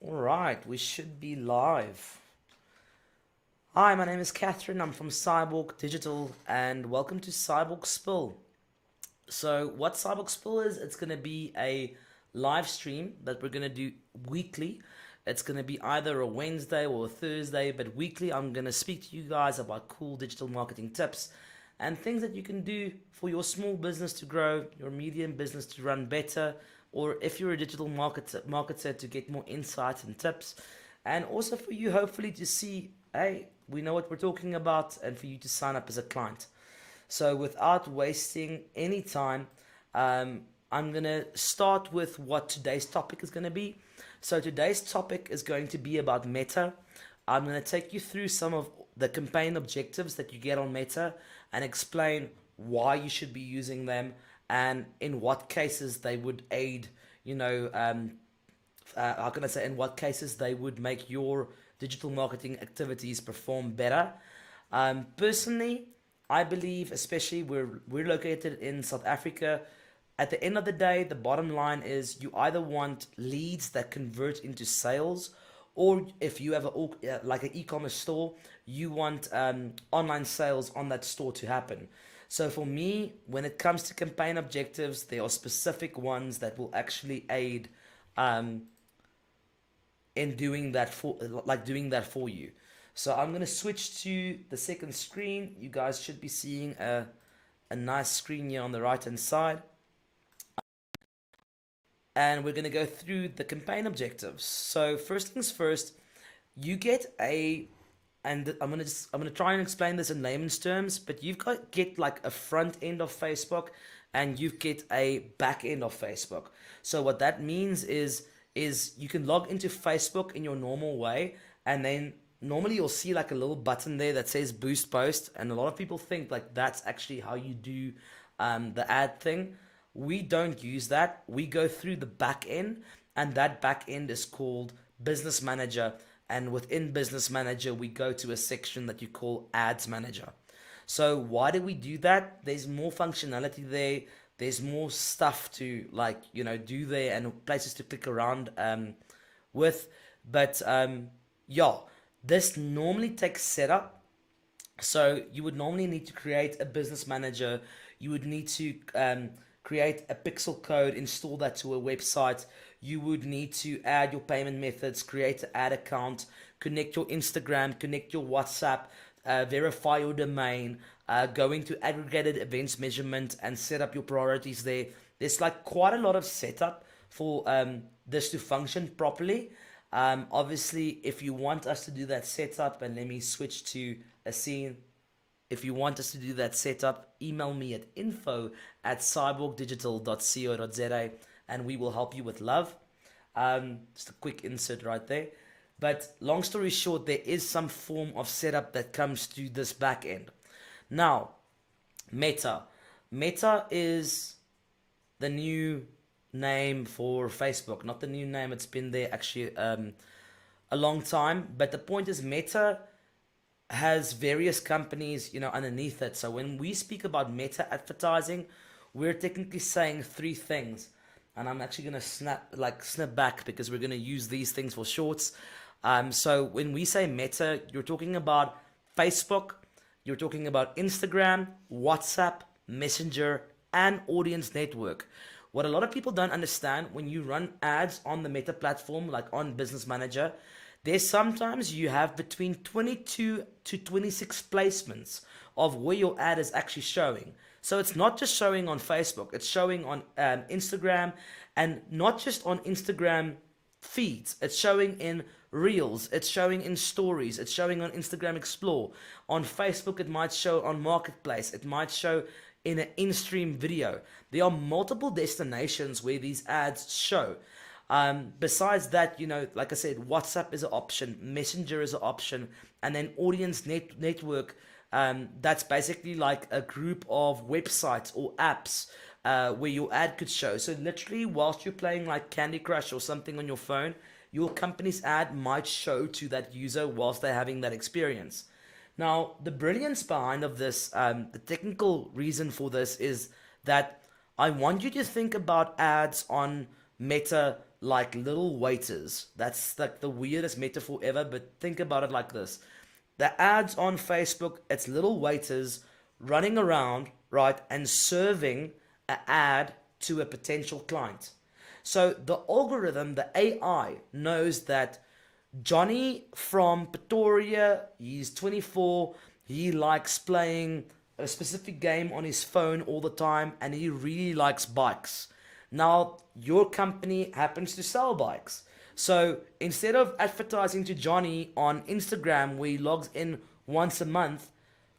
All right, we should be live. Hi, my name is Catherine. I'm from Cyborg Digital, and welcome to Cyborg Spill. So, what Cyborg Spill is, it's going to be a live stream that we're going to do weekly. It's going to be either a Wednesday or a Thursday, but weekly I'm going to speak to you guys about cool digital marketing tips and things that you can do for your small business to grow, your medium business to run better, or if you're a digital marketer to get more insights and tips, and also for you hopefully to see, hey, we know what we're talking about, and for you to sign up as a client. So, without wasting any time, I'm going to start with what today's topic is going to be. So, today's topic is going to be about Meta. I'm going to take you through some of the campaign objectives that you get on Meta and explain why you should be using them and in what cases they would aid, you know, how can I say, in what cases they would make your digital marketing activities perform better. Personally, I believe, especially we're located in South Africa. At the end of the day, the bottom line is you either want leads that convert into sales, or if you have like an e-commerce store, you want online sales on that store to happen. So for me, when it comes to campaign objectives, there are specific ones that will actually aid um, in doing that for you. So I'm gonna switch to the second screen. You guys should be seeing a nice screen here on the right hand side. And we're gonna go through the campaign objectives. So first things first, you get a and I'm gonna try and explain this in layman's terms, but you've got get like a front end of Facebook and you get a back end of Facebook. So what that means is you can log into Facebook in your normal way, and then normally you'll see like a little button there that says boost post, and a lot of people think like that's actually how you do the ad thing. We don't use that. We go through the back end, and that back end is called Business Manager. And within Business Manager, we go to a section that you call Ads Manager. So why do we do that? There's more functionality there. There's more stuff to do there and places to click around with. But yeah, this normally takes setup. So you would normally need to create a business manager. You would need to create a pixel code, install that to a website. You would need to add your payment methods, create an ad account, connect your Instagram, connect your WhatsApp, verify your domain, go into aggregated events measurement and set up your priorities there. There's like quite a lot of setup for this to function properly. Obviously, if you want us to do that setup, and let me switch to a scene. If you want us to do that setup, email me at info@cyborgdigital.co.za and we will help you with love. Just a quick insert right there. But long story short, there is some form of setup that comes to this back end. Now, Meta. Meta is the new name for Facebook. Not the new name, it's been there actually a long time. But the point is, Meta has various companies, underneath it. So when we speak about Meta advertising, we're technically saying three things. And I'm actually gonna snip back because we're gonna use these things for shorts. So when we say Meta, you're talking about Facebook, you're talking about Instagram, WhatsApp, Messenger, and Audience Network. What a lot of people don't understand, when you run ads on the Meta platform, like on Business Manager, there's sometimes you have between 22 to 26 placements of where your ad is actually showing. So it's not just showing on Facebook, it's showing on Instagram, and not just on Instagram feeds. It's showing in Reels, it's showing in Stories, it's showing on Instagram Explore. On Facebook, it might show on Marketplace, it might show in an in-stream video. There are multiple destinations where these ads show. Besides that, like I said, WhatsApp is an option, Messenger is an option, and then Network. That's basically like a group of websites or apps where your ad could show. So literally, whilst you're playing like Candy Crush or something on your phone, your company's ad might show to that user whilst they're having that experience. Now, the brilliance behind of this, the technical reason for this is that I want you to think about ads on Meta like little waiters. That's like the weirdest metaphor ever, but think about it like this. The ads on Facebook, it's little waiters running around, right, and serving an ad to a potential client. So the algorithm, the AI, knows that Johnny from Pretoria, he's 24, he likes playing a specific game on his phone all the time, and he really likes bikes. Now, your company happens to sell bikes. So instead of advertising to Johnny on Instagram where he logs in once a month,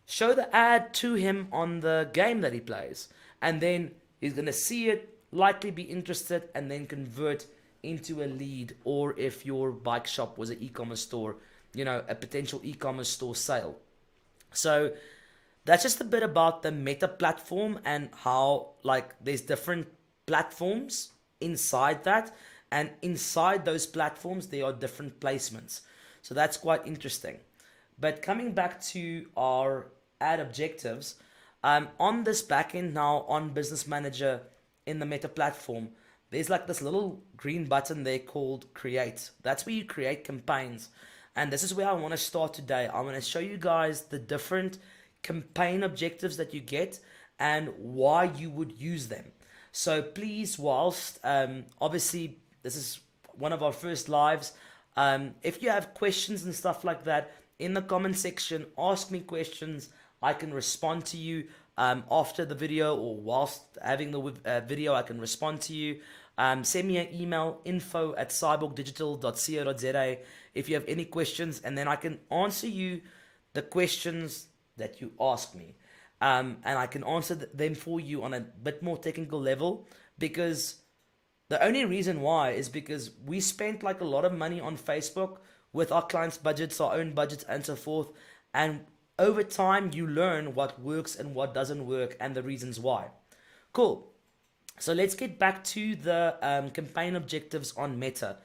show the ad to him on the game that he plays. And then he's going to see it, likely be interested, and then convert into a lead. Or if your bike shop was an e-commerce store, a potential e-commerce store sale. So that's just a bit about the Meta platform and how there's different platforms inside that, and inside those platforms there are different placements. So that's quite interesting. But coming back to our ad objectives, on this backend now on Business Manager in the Meta platform, there's like this little green button there called Create. That's where you create campaigns. And this is where I want to start today. I want to show you guys the different campaign objectives that you get and why you would use them. So please, whilst obviously this is one of our first lives, if you have questions and stuff like that, in the comment section, ask me questions. I can respond to you after the video, or whilst having the video, I can respond to you. Send me an email, info@cyborgdigital.co.za, if you have any questions, and then I can answer you the questions that you ask me. And I can answer them for you on a bit more technical level, because the only reason why is because we spent like a lot of money on Facebook with our clients' budgets, our own budgets, and so forth. And over time, you learn what works and what doesn't work and the reasons why. Cool. So let's get back to the campaign objectives on Meta.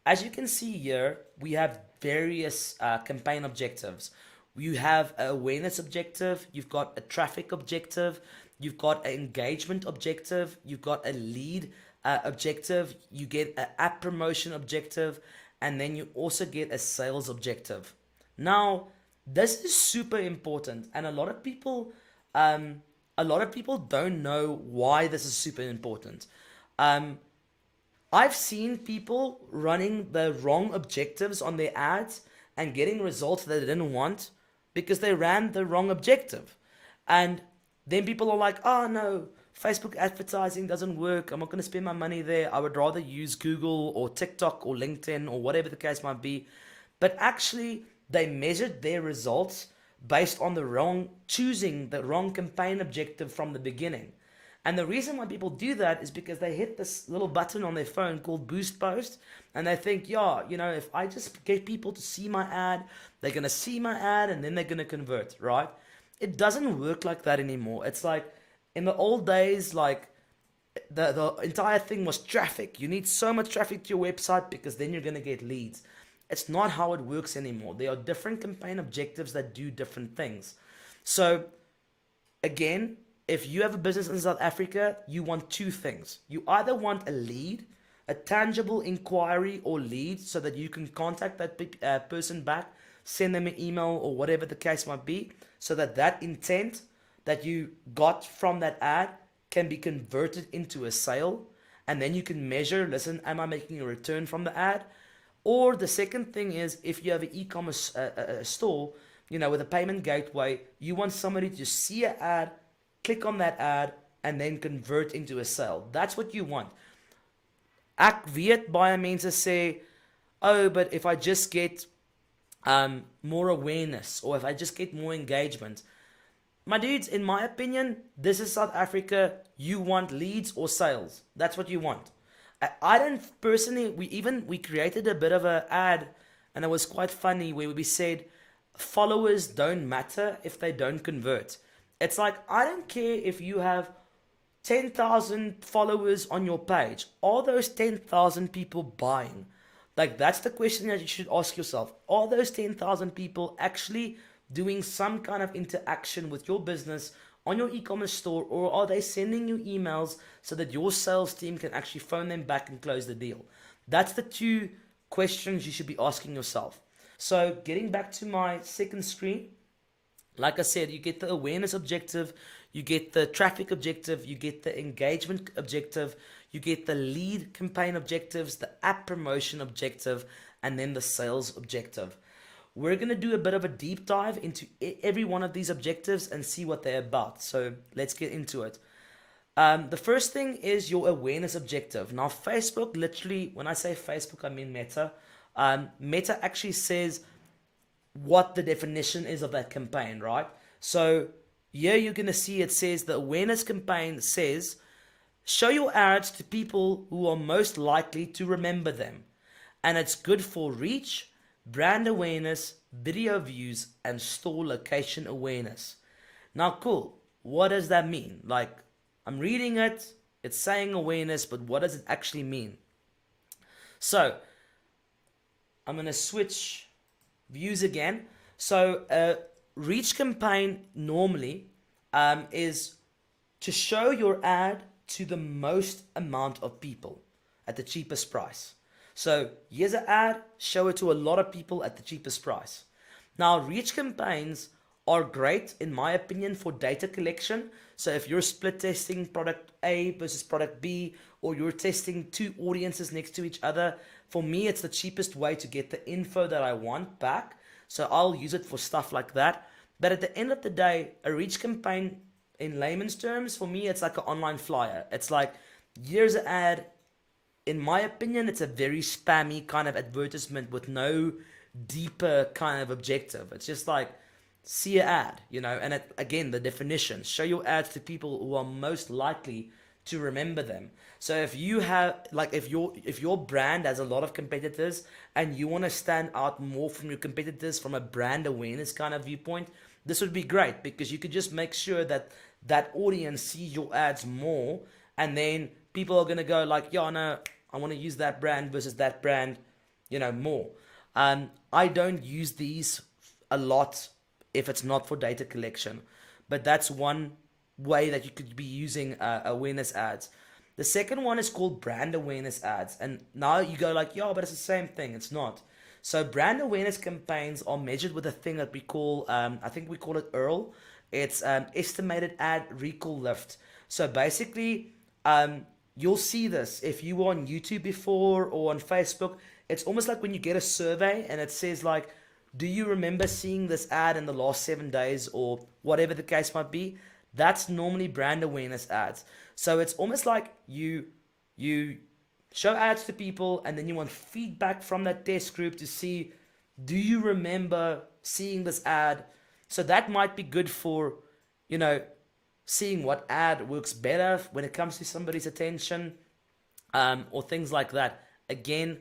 As you can see here, we have various campaign objectives. You have an awareness objective, you've got a traffic objective, you've got an engagement objective, you've got a lead objective, you get an app promotion objective, and then you also get a sales objective. Now, this is super important, and a lot of people don't know why this is super important. I've seen people running the wrong objectives on their ads and getting results that they didn't want because they ran the wrong objective. And then people are like, oh no, Facebook advertising doesn't work. I'm not going to spend my money there. I would rather use Google or TikTok or LinkedIn or whatever the case might be. But actually, they measured their results based on choosing the wrong campaign objective from the beginning. And the reason why people do that is because they hit this little button on their phone called Boost Post, and they think, if I just get people to see my ad, they're going to see my ad and then they're going to convert, right? It doesn't work like that anymore. It's like in the old days, like the entire thing was traffic. You need so much traffic to your website because then you're going to get leads. It's not how it works anymore. There are different campaign objectives that do different things. So again, if you have a business in South Africa, you want two things. You either want a lead, a tangible inquiry or lead, so that you can contact that person back, send them an email or whatever the case might be, so that intent that you got from that ad can be converted into a sale. And then you can measure, listen, am I making a return from the ad? Or the second thing is, if you have an e-commerce store, with a payment gateway, you want somebody to see an ad, click on that ad, and then convert into a sale. That's what you want. Ek weet baie mense sê, oh, but if I just get more awareness, or if I just get more engagement. My dudes, in my opinion, this is South Africa. You want leads or sales. That's what you want. I don't personally, we created a bit of an ad, and it was quite funny, where we said, followers don't matter if they don't convert. It's like, I don't care if you have 10,000 followers on your page. Are those 10,000 people buying? Like, that's the question that you should ask yourself. Are those 10,000 people actually doing some kind of interaction with your business on your e-commerce store, or are they sending you emails so that your sales team can actually phone them back and close the deal? That's the two questions you should be asking yourself. So getting back to my second screen, like I said, you get the awareness objective, you get the traffic objective, you get the engagement objective, you get the lead campaign objectives, the app promotion objective, and then the sales objective. We're going to do a bit of a deep dive into every one of these objectives and see what they're about. So let's get into it. The first thing is your awareness objective. Now, Facebook, literally, when I say Facebook, I mean Meta. Meta actually says what the definition is of that campaign, right? So here you're going to see it says the awareness campaign says, show your ads to people who are most likely to remember them. And it's good for reach, brand awareness, video views, and store location awareness. Now, cool. What does that mean? Like, I'm reading it, it's saying awareness, but what does it actually mean? So, I'm going to switch views again. So, a reach campaign normally is to show your ad to the most amount of people at the cheapest price. So here's an ad, show it to a lot of people at the cheapest price. Now, reach campaigns are great, in my opinion, for data collection. So if you're split testing product A versus product B, or you're testing two audiences next to each other, for me, it's the cheapest way to get the info that I want back. So I'll use it for stuff like that. But at the end of the day, a reach campaign, in layman's terms, for me, it's like an online flyer. It's like, here's an ad. In my opinion, it's a very spammy kind of advertisement with no deeper kind of objective. It's just like, see an ad, you know, and again, the definition, show your ads to people who are most likely to remember them. So if you have, like, if your brand has a lot of competitors and you want to stand out more from your competitors from a brand awareness kind of viewpoint, this would be great, because you could just make sure that that audience sees your ads more, and then people are going to go like, yeah, no, I want to use that brand versus that brand, you know, more. I don't use these a lot if it's not for data collection, but that's one way that you could be using awareness ads. The second one is called brand awareness ads. And now you go like, yeah, but it's the same thing. It's not. So brand awareness campaigns are measured with a thing that we call, I think we call it EARL. It's estimated ad recall lift. So basically, you'll see this if you were on YouTube before or on Facebook. It's almost like when you get a survey and it says like, do you remember seeing this ad in the last 7 days, or whatever the case might be? That's normally brand awareness ads. So it's almost like you show ads to people, and then you want feedback from that test group to see, do you remember seeing this ad? So that might be good for, you know, seeing what ad works better when it comes to somebody's attention, or things like that. Again,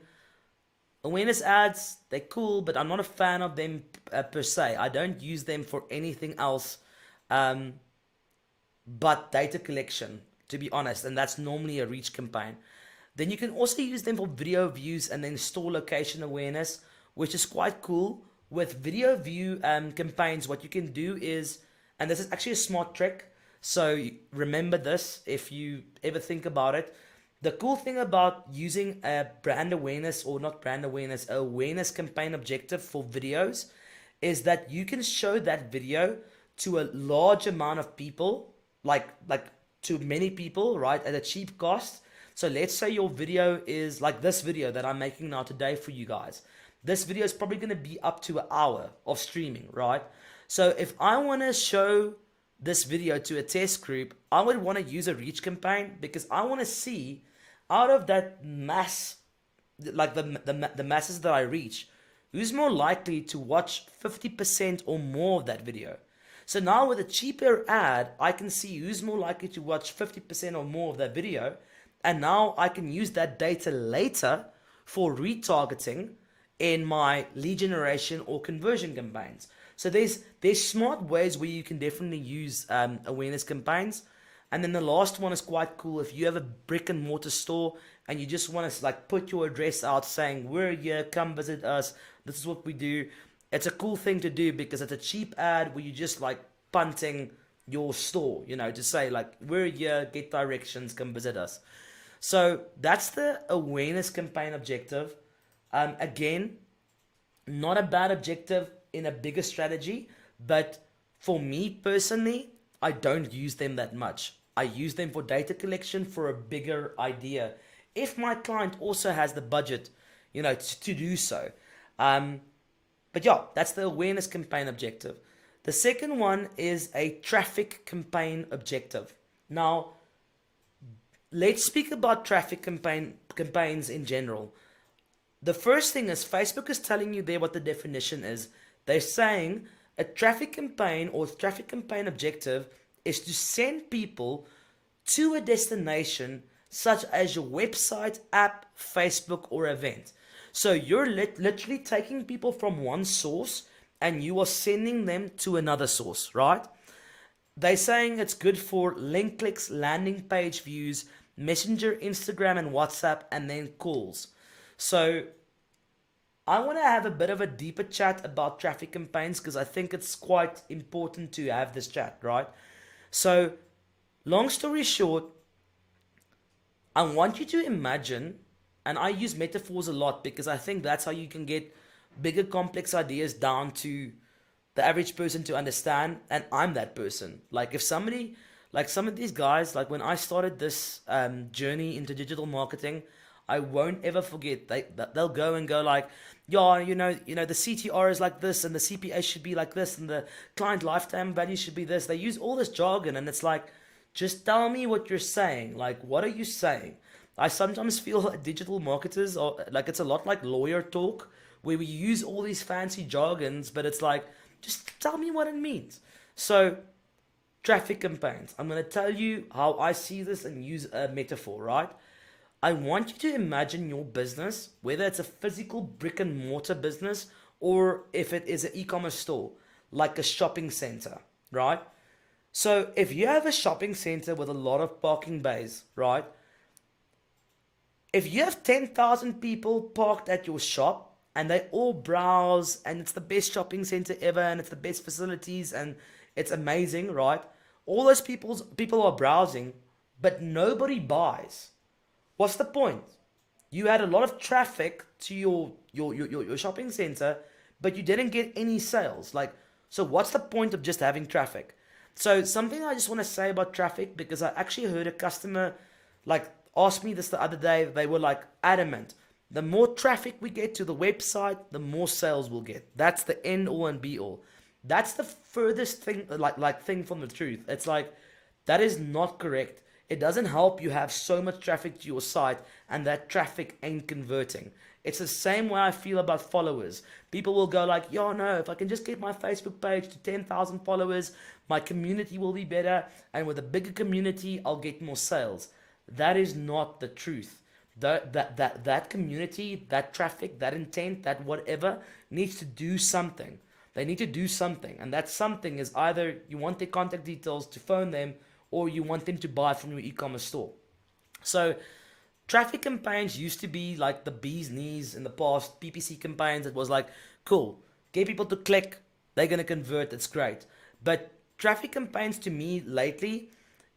awareness ads, they're cool, but I'm not a fan of them per se. I don't use them for anything else but data collection, to be honest, and that's normally a reach campaign. Then you can also use them for video views and then store location awareness, which is quite cool. With video view campaigns, what you can do is, and this is actually a smart trick, so remember this if you ever think about it. The cool thing about using a brand awareness, or not brand awareness, a awareness campaign objective for videos, is that you can show that video to a large amount of people, like to many people, right, at a cheap cost. So let's say your video is like this video that I'm making now today for you guys. This video is probably going to be up to an hour of streaming, right? So if I want to show this video to a test group, I would want to use a reach campaign, because I want to see out of that mass, like the masses that I reach, who's more likely to watch 50% or more of that video. So now with a cheaper ad, I can see who's more likely to watch 50% or more of that video. And now I can use that data later for retargeting in my lead generation or conversion campaigns. So there's smart ways where you can definitely use awareness campaigns. And then the last one is quite cool. If you have a brick and mortar store and you just want to like put your address out saying, we're here, come visit us, this is what we do. It's a cool thing to do, because it's a cheap ad where you're just like punting your store, to say like, we're here, get directions, come visit us. So that's the awareness campaign objective. Again, not a bad objective in a bigger strategy, but for me personally, I don't use them that much. I use them for data collection for a bigger idea. If my client also has the budget, to do so. Um, but yeah, that's the awareness campaign objective. The second one is a traffic campaign objective. Now, let's speak about traffic campaigns in general. The first thing is Facebook is telling you there what the definition is. They're saying a traffic campaign or traffic campaign objective is to send people to a destination such as your website, app, Facebook, or event. So you're literally taking people from one source and you are sending them to another source, right? They're saying it's good for link clicks, landing page views, Messenger, Instagram, and WhatsApp, and then calls. So I want to have a bit of a deeper chat about traffic campaigns because I think it's quite important to have this chat, right? So, long story short, I want you to imagine, and I use metaphors a lot because I think that's how you can get bigger complex ideas down to the average person to understand, and I'm that person. Like if somebody, like some of these guys, like when I started this journey into digital marketing, I won't ever forget. They'll go and go like, yeah, the CTR is like this, and the CPA should be like this, and the client lifetime value should be this. They use all this jargon, and it's like, just tell me what you're saying. Like, what are you saying? I sometimes feel like digital marketers are like, it's a lot like lawyer talk, where we use all these fancy jargons, but it's like, just tell me what it means. So, traffic campaigns. I'm going to tell you how I see this and use a metaphor, right? I want you to imagine your business, whether it's a physical brick and mortar business or if it is an e-commerce store, like a shopping center, right? So if you have a shopping center with a lot of parking bays, right? If you have 10,000 people parked at your shop and they all browse and it's the best shopping center ever and it's the best facilities and it's amazing, right? All those people are browsing, but nobody buys. What's the point? You had a lot of traffic to your shopping center, but you didn't get any sales. Like, so what's the point of just having traffic? So something I just want to say about traffic, because I actually heard a customer like ask me this the other day. They were like adamant. The more traffic we get to the website, the more sales we'll get. That's the end all and be all. That's the furthest thing, like thing from the truth. It's like, that is not correct. It doesn't help you have so much traffic to your site and that traffic ain't converting. It's the same way I feel about followers. People will go like, yo, no, if I can just get my Facebook page to 10,000 followers, my community will be better. And with a bigger community, I'll get more sales. That is not the truth. That community, that traffic, that intent, that whatever needs to do something. They need to do something. And that something is either you want their contact details to phone them, or you want them to buy from your e-commerce store. So traffic campaigns used to be like the bee's knees in the past. PPC campaigns, it was like, cool, get people to click, they're going to convert, it's great. But traffic campaigns to me lately,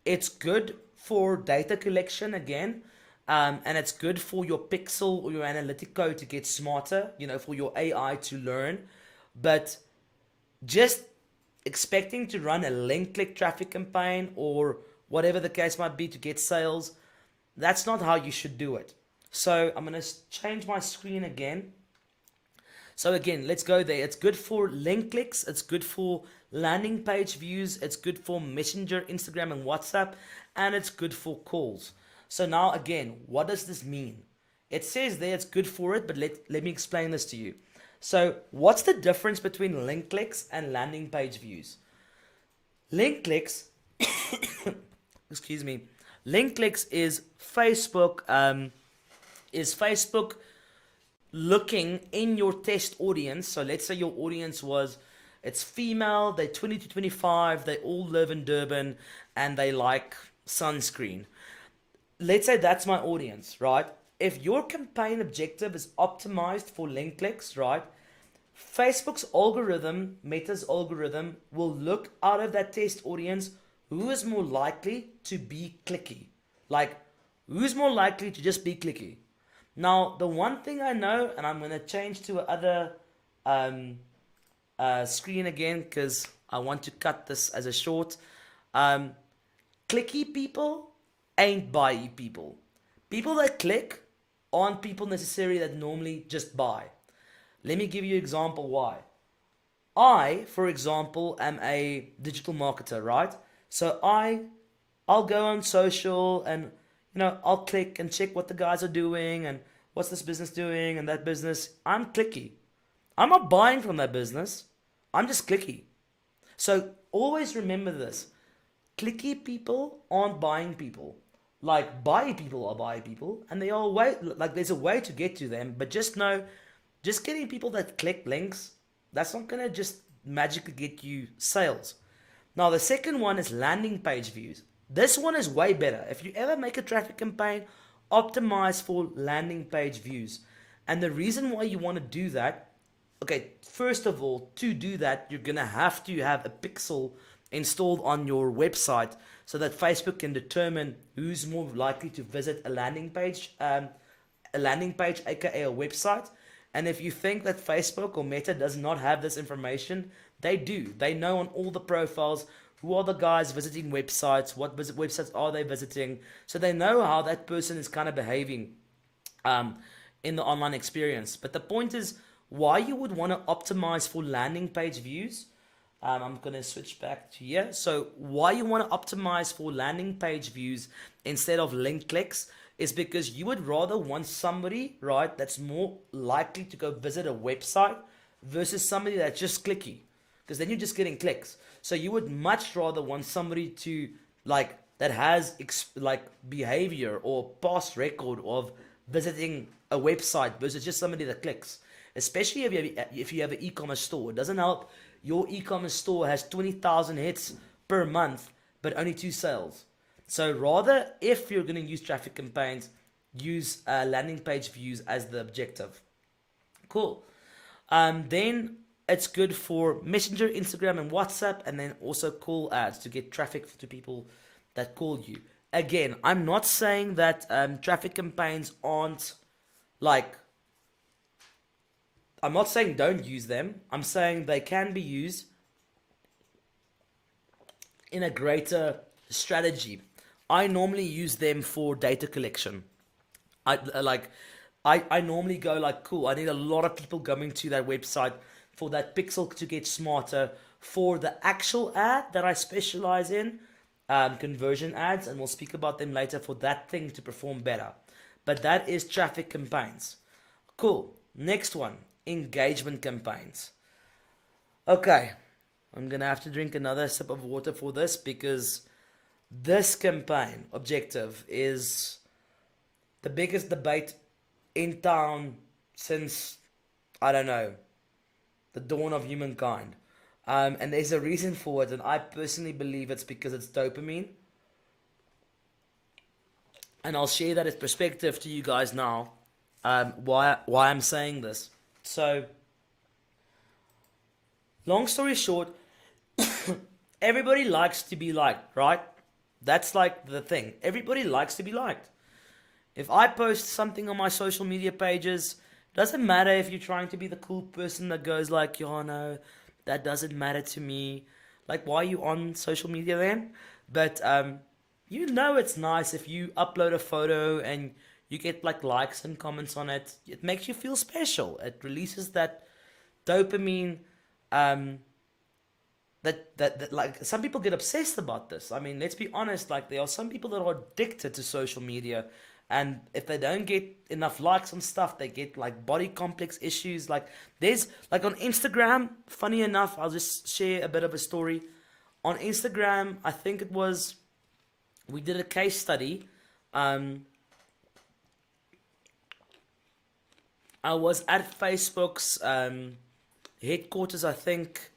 it's good for data collection again, and it's good for your pixel or your analytic code to get smarter, for your AI to learn. But just expecting to run a link click traffic campaign or whatever the case might be to get sales, that's not how you should do it. So I'm going to change my screen again. So again, let's go there. It's good for link clicks. It's good for landing page views. It's good for Messenger, Instagram, and WhatsApp. And it's good for calls. So now again, what does this mean? It says there it's good for it, but let me explain this to you. So what's the difference between link clicks and landing page views? Link clicks, excuse me, link clicks is Facebook looking in your test audience. So let's say your audience it's female, they're 20 to 25, they all live in Durban, and they like sunscreen. Let's say that's my audience, right? If your campaign objective is optimized for link clicks, right? Facebook's algorithm, Meta's algorithm, will look out of that test audience who is more likely to be clicky? Like, who's more likely to just be clicky? Now, the one thing I know, and I'm going to change to another um, screen again because I want to cut this as a short. Um, Clicky people ain't buy people. People that click aren't people necessarily that normally just buy. Let me give you an example why. I, for example, am a digital marketer, right? So I'll go on social and I'll click and check what the guys are doing and what's this business doing and that business. I'm clicky. I'm not buying from that business. I'm just clicky. So always remember this. Clicky people aren't buying people. Like buy people are buy people, and they are way like there's a way to get to them, but just know, just getting people that click links, that's not gonna just magically get you sales. Now the second one is landing page views. This one is way better. If you ever make a traffic campaign, optimize for landing page views. And the reason why you want to do that, okay, first of all, to do that, you're gonna have to have a pixel installed on your website so that Facebook can determine who's more likely to visit a landing page, aka a website. And if you think that Facebook or Meta does not have this information, they do. They know on all the profiles who are the guys visiting websites, what websites are they visiting, so they know how that person is kind of behaving in the online experience. But the point is, why you would want to optimize for landing page views. I'm going to switch back to here. So why you want to optimize for landing page views instead of link clicks is because you would rather want somebody, right, that's more likely to go visit a website versus somebody that's just clicky. Because then you're just getting clicks. So you would much rather want somebody to, like, that has like behavior or past record of visiting a website versus just somebody that clicks. Especially if you have an e-commerce store. It doesn't help your e-commerce store has 20,000 hits per month, but only 2 sales. So rather, if you're going to use traffic campaigns, use landing page views as the objective. Cool. Then it's good for Messenger, Instagram, and WhatsApp, and then also call ads to get traffic to people that call you. Again, I'm not saying that traffic campaigns aren't like, I'm not saying don't use them. I'm saying they can be used in a greater strategy. I normally use them for data collection. I normally go like, cool, I need a lot of people going to that website for that pixel to get smarter. For the actual ad that I specialize in, conversion ads, and we'll speak about them later, for that thing to perform better. But that is traffic campaigns. Cool. Next one, engagement campaigns. Okay, I'm gonna have to drink another sip of water for this because this campaign objective is the biggest debate in town since, I don't know, the dawn of humankind. And there's a reason for it, and I personally believe it's because it's dopamine. And I'll share that as perspective to you guys now, why I'm saying this. So, long story short, everybody likes to be liked, right? That's like the thing. Everybody likes to be liked. If I post something on my social media pages, doesn't matter if you're trying to be the cool person that goes like, yo, no, that doesn't matter to me. Like, why are you on social media then? But you know it's nice if you upload a photo and you get like likes and comments on it. It makes you feel special. It releases that dopamine. That like some people get obsessed about this. I mean, let's be honest. Like there are some people that are addicted to social media, and if they don't get enough likes on stuff, they get like body complex issues. Like there's like on Instagram. Funny enough, I'll just share a bit of a story. On Instagram, I think it was we did a case study. I was at Facebook's headquarters, I think,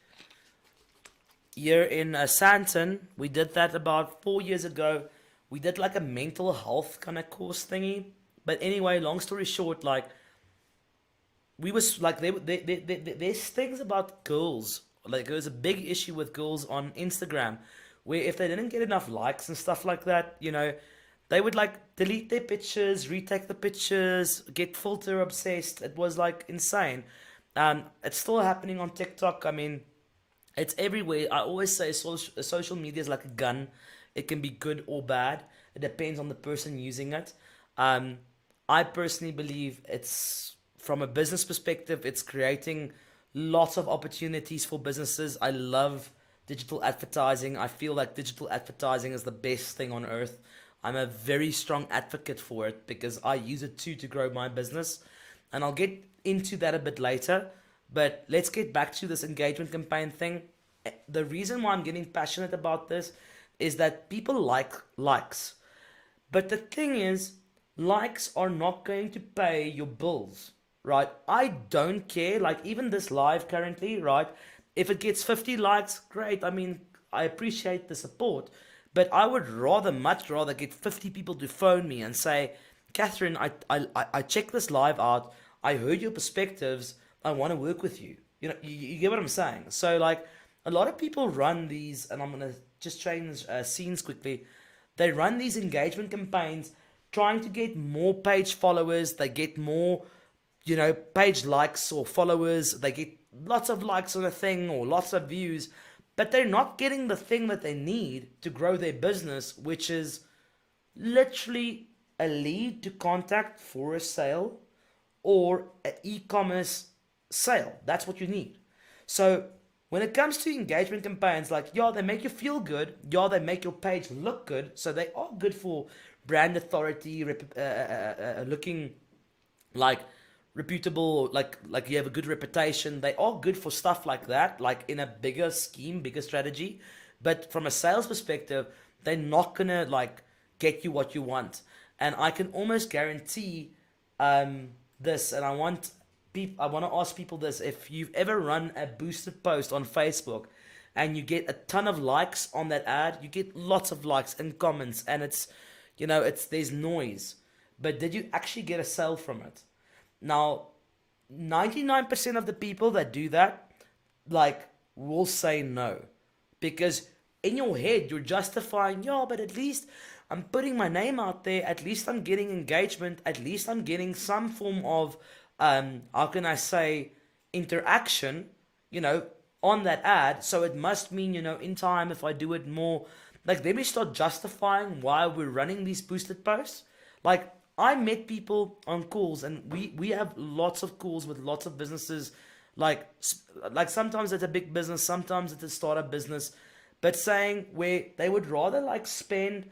here in Santon. We did that about 4 years ago. We did like a mental health kind of course thingy. But anyway, long story short, like we was like there's things about girls. Like there was a big issue with girls on Instagram where if they didn't get enough likes and stuff like that, they would like delete their pictures, retake the pictures, get filter obsessed. It was like insane. It's still happening on TikTok. I mean, it's everywhere. I always say social media is like a gun. It can be good or bad. It depends on the person using it. Um, I personally believe it's from a business perspective, it's creating lots of opportunities for businesses. I love digital advertising. I feel like digital advertising is the best thing on earth. I'm a very strong advocate for it because I use it too to grow my business. And I'll get into that a bit later. But let's get back to this engagement campaign thing. The reason why I'm getting passionate about this is that people like likes. But the thing is, likes are not going to pay your bills, right? I don't care. Like, even this live currently, right? If it gets 50 likes, great. I mean, I appreciate the support. But I would much rather get 50 people to phone me and say, Catherine, I checked this live out. I heard your perspectives. I want to work with you. You get what I'm saying? So, like, a lot of people run these, and I'm going to just change scenes quickly. They run these engagement campaigns trying to get more page followers. They get more, page likes or followers. They get lots of likes on a thing or lots of views, but they're not getting the thing that they need to grow their business, which is literally a lead to contact for a sale or an e-commerce sale. That's what you need. So when it comes to engagement campaigns, like, yeah, they make you feel good. Yeah, they make your page look good. So they are good for brand authority, looking like reputable, like you have a good reputation. They are good for stuff like that, like in a bigger scheme, bigger strategy. But from a sales perspective, they're not gonna like get you what you want. And I can almost guarantee this. And I want to ask people this: if you've ever run a boosted post on Facebook and you get a ton of likes on that ad, you get lots of likes and comments, and there's noise. But did you actually get a sale from it? Now, 99% of the people that do that, like, will say no. Because in your head, you're justifying, yeah, but at least I'm putting my name out there. At least I'm getting engagement. At least I'm getting some form of, how can I say, interaction, on that ad. So it must mean, in time, if I do it more, like, let me start justifying why we're running these boosted posts. Like, I met people on calls, and we have lots of calls with lots of businesses. Like sometimes it's a big business, sometimes it's a startup business, but saying where they would rather like spend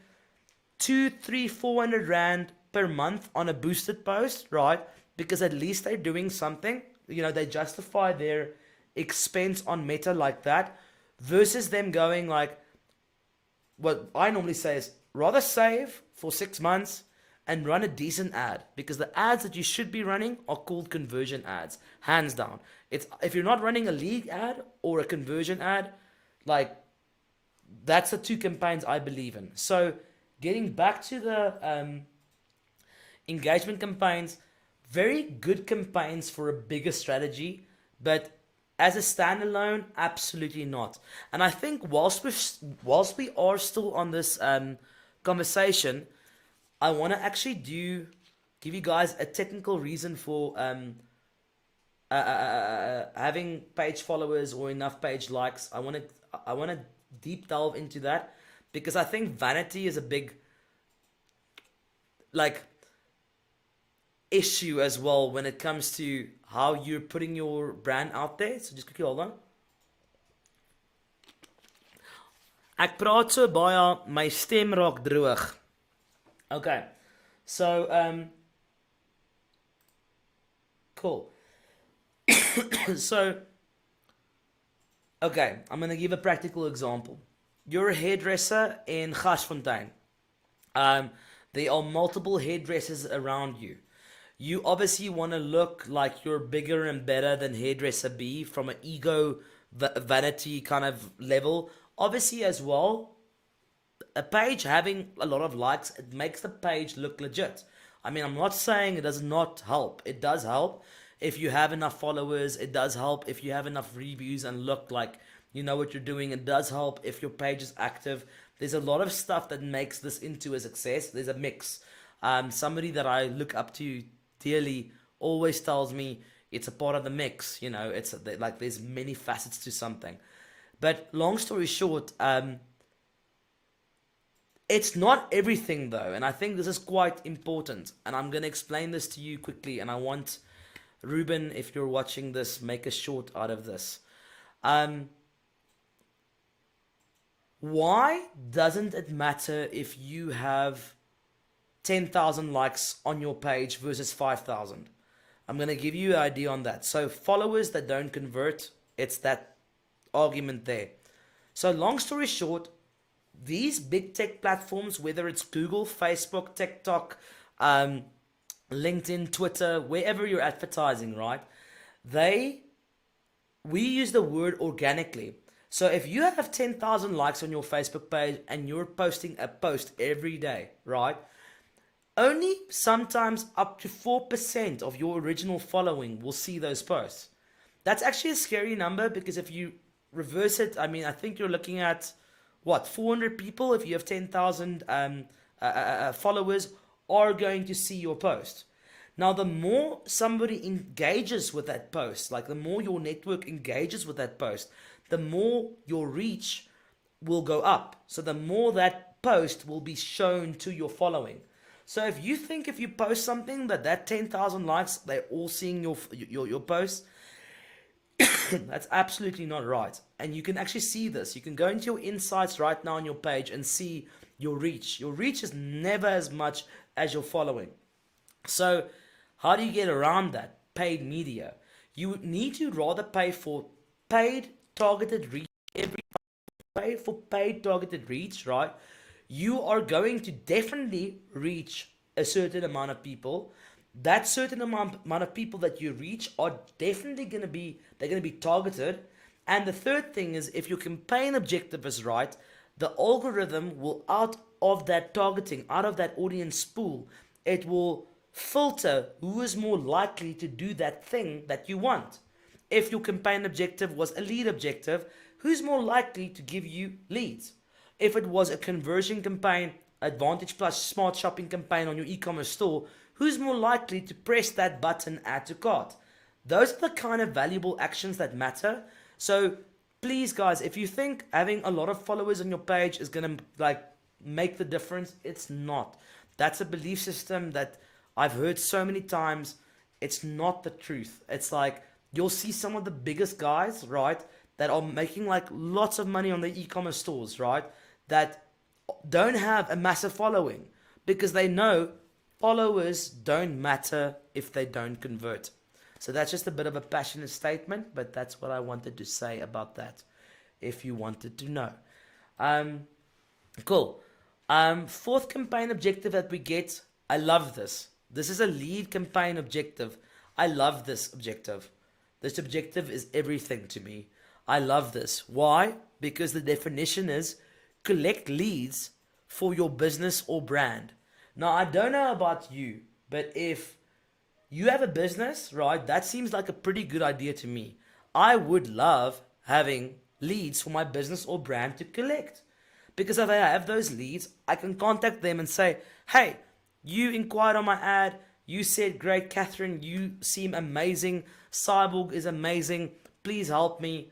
2, 3, 400 rand per month on a boosted post, right? Because at least they're doing something. They justify their expense on Meta like that, versus them going like, what I normally say is rather save for 6 months and run a decent ad, because the ads that you should be running are called conversion ads, hands down. It's if you're not running a lead ad or a conversion ad, like, that's the two campaigns I believe in. So getting back to the engagement campaigns, very good campaigns for a bigger strategy, but as a standalone, absolutely not. And I think whilst we are still on this conversation, I want to actually give you guys a technical reason for having page followers or enough page likes. I want to deep delve into that, because I think vanity is a big like issue as well when it comes to how you're putting your brand out there. So just quickly hold on. Ek praat so baie, my stem raak droog. Okay, so cool. So okay, I'm gonna give a practical example. You're a hairdresser in Gasfontein. There are multiple hairdressers around you. You obviously want to look like you're bigger and better than hairdresser B from an ego vanity kind of level. Obviously, as well, a page having a lot of likes, it makes the page look legit. I mean, I'm not saying it does not help. It does help if you have enough followers. It does help if you have enough reviews and look like you know what you're doing. It does help if your page is active. There's a lot of stuff that makes this into a success. There's a mix. Somebody that I look up to dearly always tells me it's a part of the mix. You know, it's like there's many facets to something. But long story short, it's not everything though, and I think this is quite important. And I'm gonna explain this to you quickly. And I want Ruben, if you're watching this, make a short out of this. Why doesn't it matter if you have 10,000 likes on your page versus 5,000? I'm going to give you an idea on that. So followers that don't convert, it's that argument there. So long story short, these big tech platforms, whether it's Google, Facebook, TikTok, LinkedIn, Twitter, wherever you're advertising, right? We use the word organically. So if you have 10,000 likes on your Facebook page and you're posting a post every day, right? Only sometimes up to 4% of your original following will see those posts. That's actually a scary number, because if you reverse it, I mean, I think you're looking at, 400 people, if you have 10,000 followers, are going to see your post. Now, the more somebody engages with that post, like the more your network engages with that post, the more your reach will go up. So the more that post will be shown to your following. So if you think if you post something that 10,000 likes, they're all seeing your post, that's absolutely not right. And you can actually see this. You can go into your insights right now on your page and see your reach. Your reach is never as much as your following. So how do you get around that? Paid media. You need to rather pay for paid targeted reach pay for paid targeted reach, right? You are going to definitely reach a certain amount of people. That certain amount of people that you reach are definitely going to be targeted. And the third thing is, if your campaign objective is right, the algorithm will, out of that targeting, out of that audience pool, it will filter who is more likely to do that thing that you want. If your campaign objective was a lead objective, who's more likely to give you leads? If it was a conversion campaign, Advantage Plus smart shopping campaign on your e-commerce store, who's more likely to press that button, add to cart? Those are the kind of valuable actions that matter. So please guys, if you think having a lot of followers on your page is going to make the difference, it's not. That's a belief system that I've heard so many times. It's not the truth. It's like, you'll see some of the biggest guys, right, that are making like lots of money on their e-commerce stores, right, that don't have a massive following, because they know followers don't matter if they don't convert. So that's just a bit of a passionate statement, but that's what I wanted to say about that, if you wanted to know. Cool. Fourth campaign objective that we get, I love this. This is a lead campaign objective. I love this objective. This objective is everything to me. I love this. Why? Because the definition is collect leads for your business or brand. Now, I don't know about you, but if you have a business, right, that seems like a pretty good idea to me. I would love having leads for my business or brand to collect. Because if I have those leads, I can contact them and say, hey, you inquired on my ad. You said, great, Catherine, you seem amazing. Cyborg is amazing. Please help me.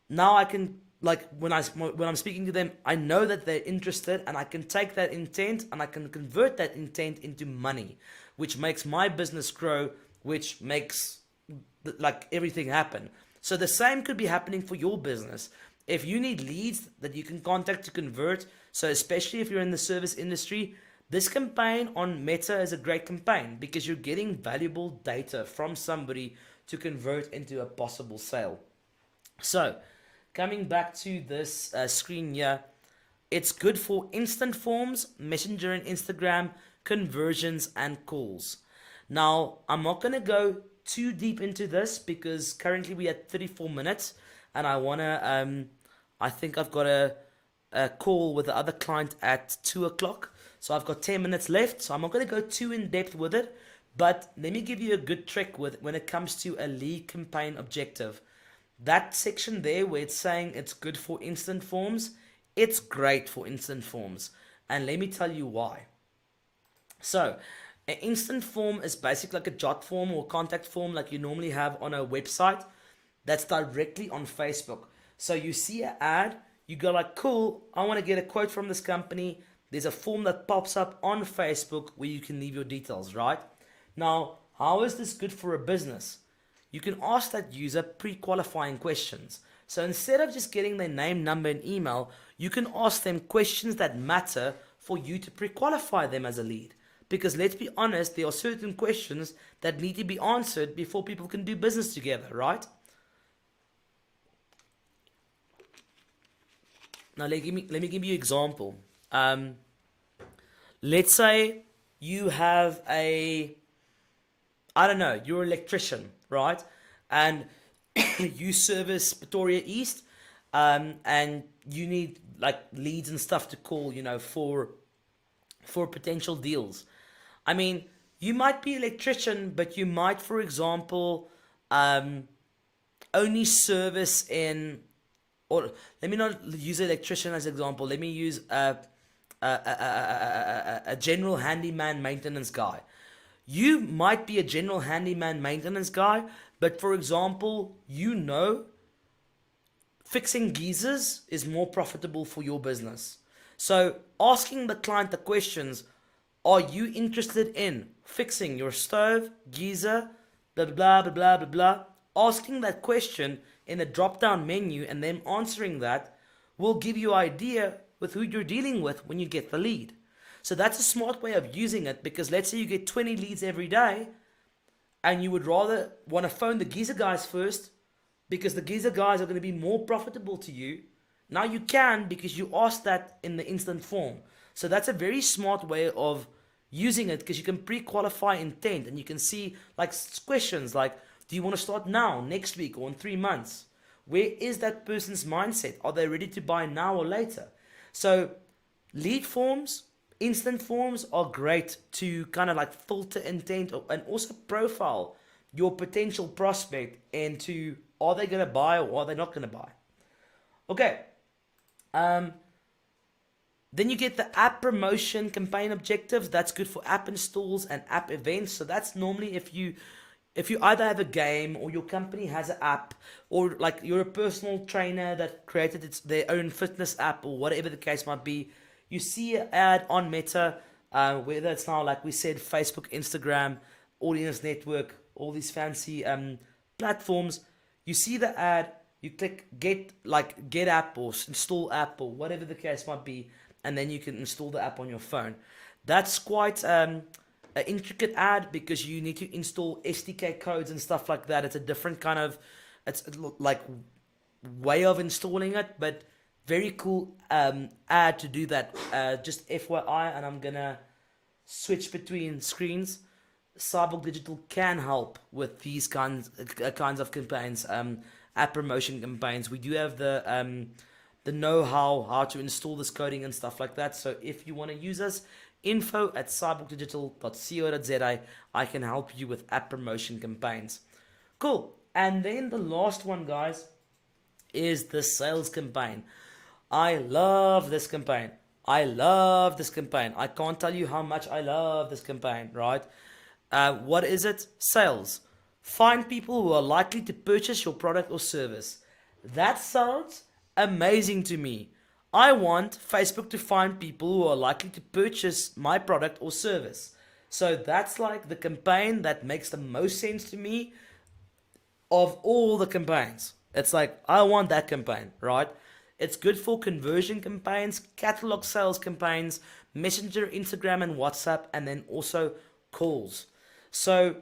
Now I can, like, when I'm speaking to them, I know that they're interested, and I can take that intent and I can convert that intent into money, which makes my business grow, which makes like everything happen. So the same could be happening for your business. If you need leads that you can contact to convert, so especially if you're in the service industry, this campaign on Meta is a great campaign, because you're getting valuable data from somebody to convert into a possible sale. So coming back to this screen here, it's good for instant forms, Messenger and Instagram, conversions, and calls. Now, I'm not going to go too deep into this, because currently we at 34 minutes, and I want to, I think I've got a call with the other client at 2 o'clock. So I've got 10 minutes left, so I'm not going to go too in depth with it, but let me give you a good trick when it comes to a lead campaign objective. That section there where it's saying it's good for instant forms, it's great for instant forms. And let me tell you why. So, an instant form is basically like a jot form or contact form like you normally have on a website that's directly on Facebook. So you see an ad, you go like, cool, I want to get a quote from this company. There's a form that pops up on Facebook where you can leave your details, right? Now, how is this good for a business? You can ask that user pre-qualifying questions. So instead of just getting their name, number, and email, you can ask them questions that matter for you to pre-qualify them as a lead. Because let's be honest, there are certain questions that need to be answered before people can do business together, right? Now let me give you an example. Let's say you have I don't know, you're an electrician, right? And you service Pretoria East, and you need like leads and stuff to call, for potential deals. I mean, you might be an electrician, but you might, for example, um, only service in, or let me not use an electrician as an example. Let me use a general handyman maintenance guy. You might be a general handyman maintenance guy, but for example, fixing geysers is more profitable for your business. So asking the client the questions, are you interested in fixing your stove, geyser, blah blah blah blah blah blah? Asking that question in a drop down menu and then answering that will give you idea with who you're dealing with when you get the lead. So that's a smart way of using it, because let's say you get 20 leads every day and you would rather want to phone the geyser guys first because the geyser guys are going to be more profitable to you. Now you can, because you asked that in the instant form. So that's a very smart way of using it, because you can pre-qualify intent and you can see like questions like, do you want to start now, next week, or in 3 months? Where is that person's mindset? Are they ready to buy now or later? So lead forms, instant forms are great to kind of like filter intent and also profile your potential prospect into, are they going to buy or are they not going to buy? Okay. Then you get the app promotion campaign objectives. That's good for app installs and app events. So that's normally if you either have a game or your company has an app, or like you're a personal trainer that created their own fitness app or whatever the case might be, you see an ad on Meta, whether it's now like we said Facebook, Instagram, Audience Network, all these fancy platforms. You see the ad, you click get app or install app or whatever the case might be, and then you can install the app on your phone. That's quite an intricate ad because you need to install SDK codes and stuff like that. It's a different kind of, it's like way of installing it, but very cool ad to do that. Just FYI, and I'm gonna switch between screens. Cyborg Digital can help with these kinds of campaigns, app promotion campaigns. We do have the know-how how to install this coding and stuff like that. So if you want to use us, info@cyborgdigital.co.za. I can help you with app promotion campaigns. Cool. And then the last one, guys, is the sales campaign. I love this campaign. I love this campaign. I can't tell you how much I love this campaign, right? What is it? Sales. Find people who are likely to purchase your product or service. That sounds amazing to me. I want Facebook to find people who are likely to purchase my product or service. So that's like the campaign that makes the most sense to me of all the campaigns. It's like, I want that campaign, right? It's good for conversion campaigns, catalog sales campaigns, Messenger, Instagram, and WhatsApp, and then also calls. So,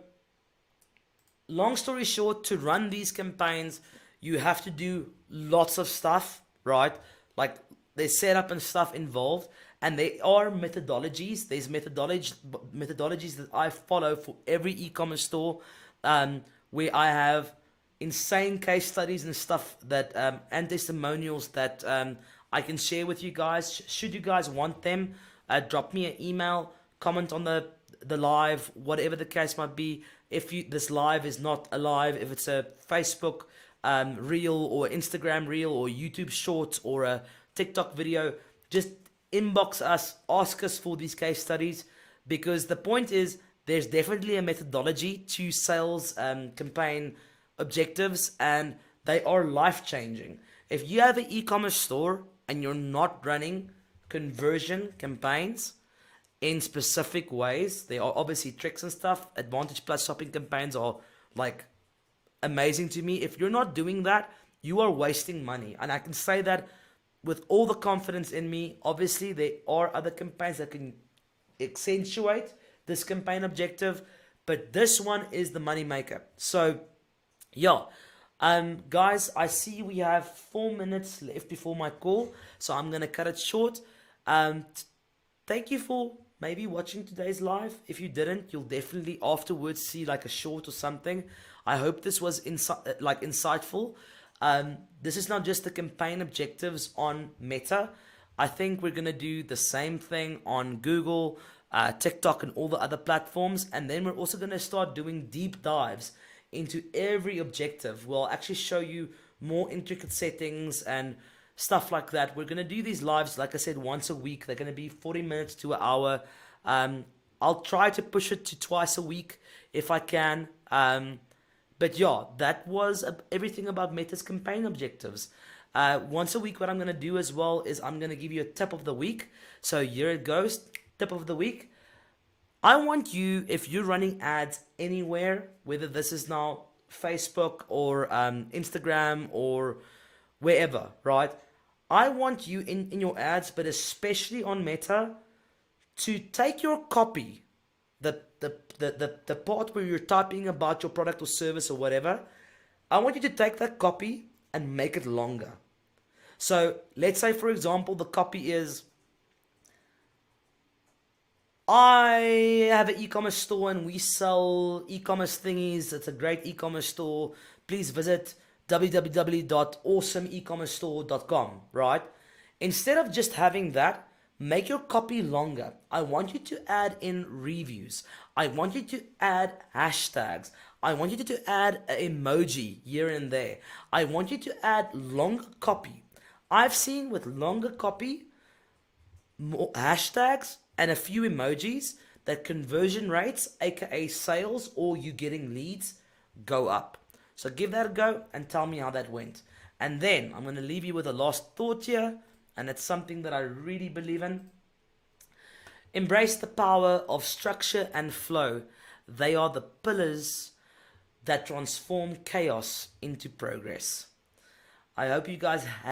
long story short, to run these campaigns, you have to do lots of stuff, right? Like, there's setup and stuff involved, and there are methodologies. There's methodologies that I follow for every e-commerce store, where I have insane case studies and stuff that and testimonials that I can share with you guys. Should you guys want them, drop me an email, comment on the live, whatever the case might be. If this live is not a live, if it's a Facebook reel or Instagram reel or YouTube short or a TikTok video, just inbox us, ask us for these case studies, because the point is there's definitely a methodology to sales campaign objectives, and they are life changing. If you have an e-commerce store and you're not running conversion campaigns in specific ways, there are obviously tricks and stuff. Advantage Plus shopping campaigns are like amazing to me. If you're not doing that, you are wasting money. And I can say that with all the confidence in me. Obviously, there are other campaigns that can accentuate this campaign objective, but this one is the money maker. So, yeah. Guys, I see we have 4 minutes left before my call, so I'm gonna cut it short. Thank you for maybe watching today's live. If you didn't, you'll definitely afterwards see like a short or something. I hope this was insightful. This is not just the campaign objectives on Meta. I think we're gonna do the same thing on Google, TikTok, and all the other platforms, and then we're also gonna start doing deep dives into every objective. We'll actually show you more intricate settings and stuff like that. We're gonna do these lives, like I said, once a week. They're gonna be 40 minutes to an hour. I'll try to push it to twice a week if I can. But yeah, that was everything about Meta's campaign objectives. Once a week, what I'm gonna do as well is I'm gonna give you a tip of the week. So here it goes, tip of the week. I want you, if you're running ads anywhere, whether this is now Facebook or Instagram or wherever, right? I want you in your ads, but especially on Meta, to take your copy, the part where you're typing about your product or service or whatever. I want you to take that copy and make it longer. So let's say, for example, the copy is, I have an e-commerce store and we sell e-commerce thingies. It's a great e-commerce store. Please visit www.awesomeecommercestore.com, right? Instead of just having that, make your copy longer. I want you to add in reviews. I want you to add hashtags. I want you to add an emoji here and there. I want you to add longer copy. I've seen with longer copy, more hashtags, and a few emojis, that conversion rates, aka sales, or you getting leads, go up. So give that a go and tell me how that went. And then I'm going to leave you with a last thought here, and it's something that I really believe in. Embrace the power of structure and flow. They are the pillars that transform chaos into progress. I hope you guys have